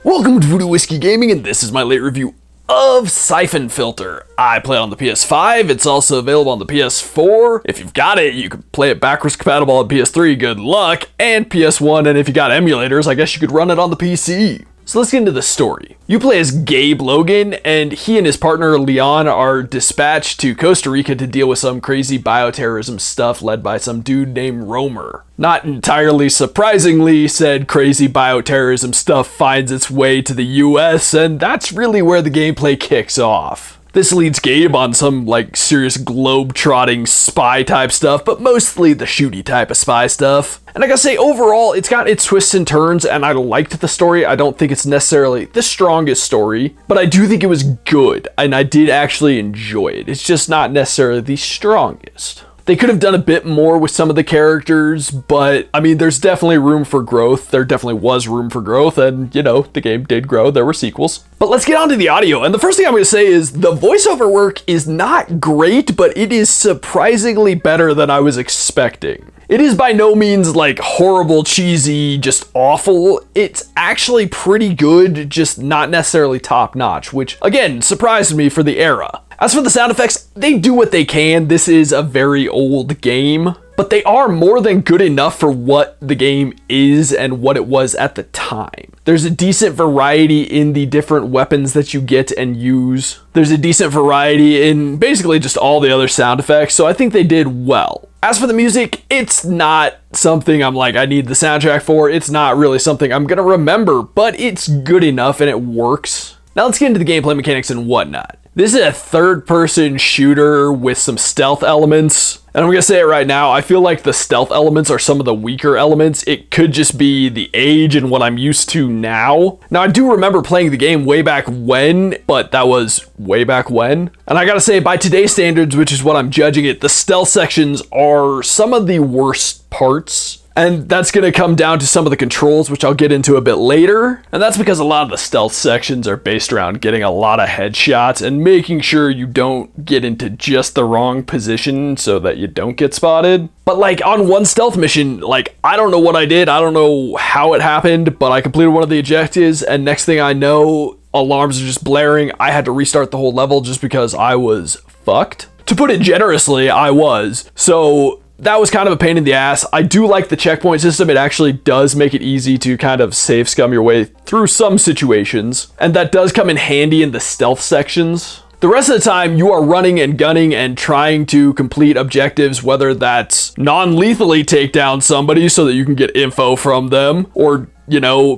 Welcome to Voodoo Whiskey Gaming, and this is my late review of Syphon Filter. I play it on the PS5, it's also available on the PS4. If you've got it, you can play it backwards compatible on PS3, good luck, and PS1, and if you got emulators, I guess you could run it on the PC. So let's get into the story. You play as Gabe Logan, and he and his partner Leon are dispatched to Costa Rica to deal with some crazy bioterrorism stuff led by some dude named Romer. Not entirely surprisingly, said crazy bioterrorism stuff finds its way to the US, and that's really where the gameplay kicks off. This leads Gabe on some serious globe-trotting spy type stuff, but mostly the shooty type of spy stuff. And I gotta say, overall, it's got its twists and turns, and I liked the story. I don't think it's necessarily the strongest story, but I do think it was good, and I did actually enjoy it. It's just not necessarily the strongest. They could have done a bit more with some of the characters, but I mean, there's definitely room for growth. There definitely was room for growth, and you know, the game did grow. There were sequels. But let's get on to the audio. And the first thing I'm going to say is the voiceover work is not great, but it is surprisingly better than I was expecting. It is by no means horrible, cheesy, just awful. It's actually pretty good, just not necessarily top notch, which again, surprised me for the era. As for the sound effects, they do what they can. This is a very old game, but they are more than good enough for what the game is and what it was at the time. There's a decent variety in the different weapons that you get and use. There's a decent variety in basically just all the other sound effects, so I think they did well. As for the music, it's not something I'm I need the soundtrack for. It's not really something I'm gonna remember, but it's good enough and it works. Now let's get into the gameplay mechanics and whatnot. This is a third-person shooter with some stealth elements. And I'm going to say it right now, I feel like the stealth elements are some of the weaker elements. It could just be the age and what I'm used to now. Now, I do remember playing the game way back when, but that was way back when. And I got to say, by today's standards, which is what I'm judging it, the stealth sections are some of the worst parts. And that's going to come down to some of the controls, which I'll get into a bit later. And that's because a lot of the stealth sections are based around getting a lot of headshots and making sure you don't get into just the wrong position so that you don't get spotted. But on one stealth mission, I don't know what I did. I don't know how it happened, but I completed one of the objectives. And next thing I know, alarms are just blaring. I had to restart the whole level just because I was fucked. To put it generously, I was. So that was kind of a pain in the ass. I do like the checkpoint system. It actually does make it easy to kind of save scum your way through some situations. And that does come in handy in the stealth sections. The rest of the time, you are running and gunning and trying to complete objectives, whether that's non-lethally take down somebody so that you can get info from them, or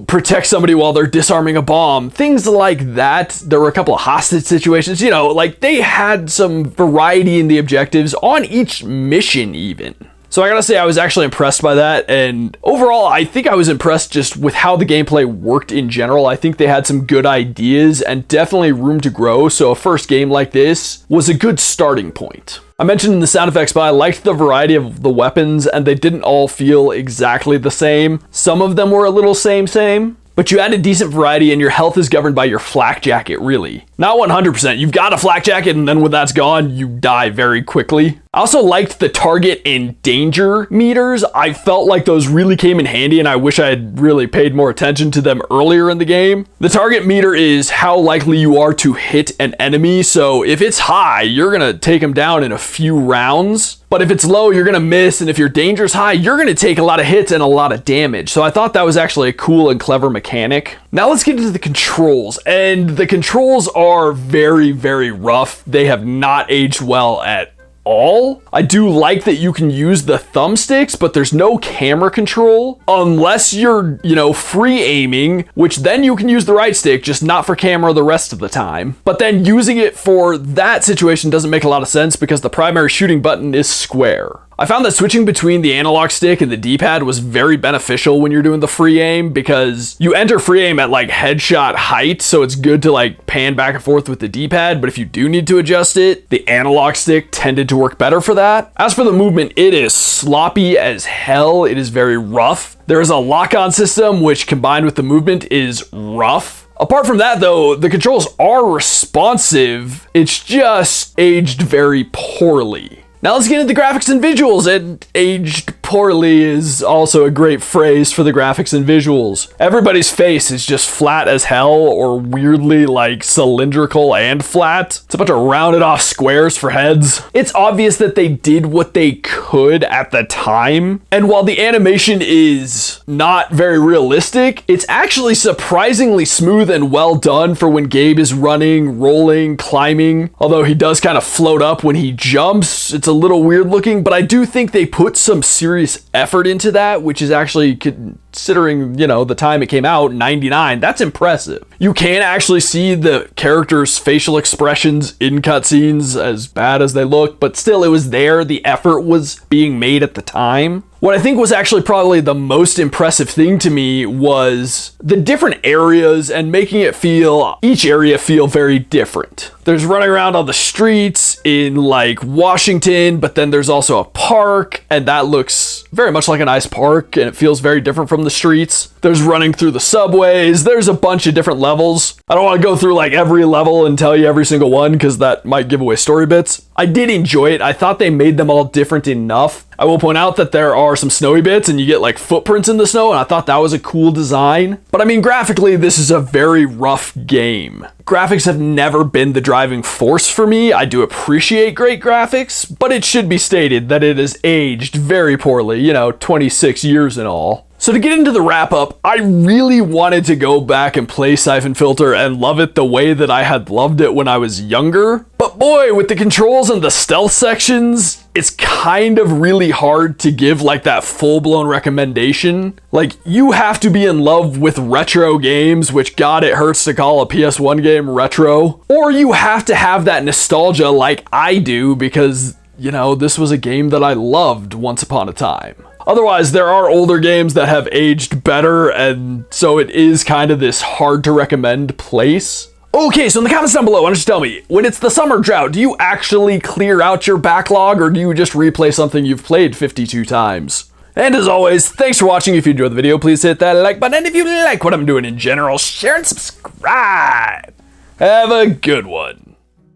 protect somebody while they're disarming a bomb, things like that. There were a couple of hostage situations, they had some variety in the objectives on each mission even. So I gotta say, I was actually impressed by that, and overall, I think I was impressed just with how the gameplay worked in general. I think they had some good ideas and definitely room to grow, so a first game like this was a good starting point. I mentioned in the sound effects, but I liked the variety of the weapons, and they didn't all feel exactly the same. Some of them were a little same. But you add a decent variety, and your health is governed by your flak jacket, really. Not 100%. You've got a flak jacket, and then when that's gone, you die very quickly. I also liked the target and danger meters. I felt like those really came in handy, and I wish I had really paid more attention to them earlier in the game. The target meter is how likely you are to hit an enemy, so if it's high, you're gonna take them down in a few rounds. But if it's low, you're gonna miss, and if your danger's high, you're gonna take a lot of hits and a lot of damage. So I thought that was actually a cool and clever mechanic. Now let's get into the controls, and the controls are very, very rough. They have not aged well at all. I do like that you can use the thumbsticks, but there's no camera control unless you're, free aiming, which then you can use the right stick, just not for camera the rest of the time. But then using it for that situation doesn't make a lot of sense because the primary shooting button is square. I found that switching between the analog stick and the D-pad was very beneficial when you're doing the free aim because you enter free aim at headshot height, so it's good to pan back and forth with the D-pad, but if you do need to adjust it, the analog stick tended to work better for that. As for the movement, it is sloppy as hell. It is very rough. There is a lock-on system, which combined with the movement is rough. Apart from that, though, the controls are responsive. It's just aged very poorly. Now let's get into the graphics and visuals. It aged poorly is also a great phrase for the graphics and visuals. Everybody's face is just flat as hell, or weirdly like cylindrical and flat. It's a bunch of rounded off squares for heads. It's obvious that they did what they could at the time, and while the animation is not very realistic, it's actually surprisingly smooth and well done for when Gabe is running, rolling, climbing. Although he does kind of float up when he jumps, it's a little weird looking, but I do think they put some serious effort into that, which is actually, considering, you know, the time it came out, 99, that's impressive. You can actually see the characters' facial expressions in cutscenes, as bad as they look, but still it was there, the effort was being made at the time. What I think was actually probably the most impressive thing to me was the different areas and making each area feel very different. There's running around on the streets in like Washington, but then there's also a park, and that looks very much like a nice park, and it feels very different from the streets. There's running through the subways. There's a bunch of different levels. I don't want to go through like every level and tell you every single one, because that might give away story bits. I did enjoy it. I thought they made them all different enough. I will point out that there are some snowy bits and you get like footprints in the snow, and I thought that was a cool design. But I mean, graphically, this is a very rough game. Graphics have never been the driving force for me. I do appreciate great graphics, but it should be stated that it has aged very poorly, you know, 26 years and all. So to get into the wrap up, I really wanted to go back and play Syphon Filter and love it the way that I had loved it when I was younger. But boy, with the controls and the stealth sections, it's kind of really hard to give like that full-blown recommendation. Like, you have to be in love with retro games, which God, it hurts to call a PS1 game retro. Or you have to have that nostalgia like I do, because, you know, this was a game that I loved once upon a time. Otherwise, there are older games that have aged better, and so it is kind of this hard to recommend place. Okay, so in the comments down below, why don't you tell me, when it's the summer drought, do you actually clear out your backlog, or do you just replay something you've played 52 times? And as always, thanks for watching. If you enjoyed the video, please hit that like button, and if you like what I'm doing in general, share and subscribe. Have a good one.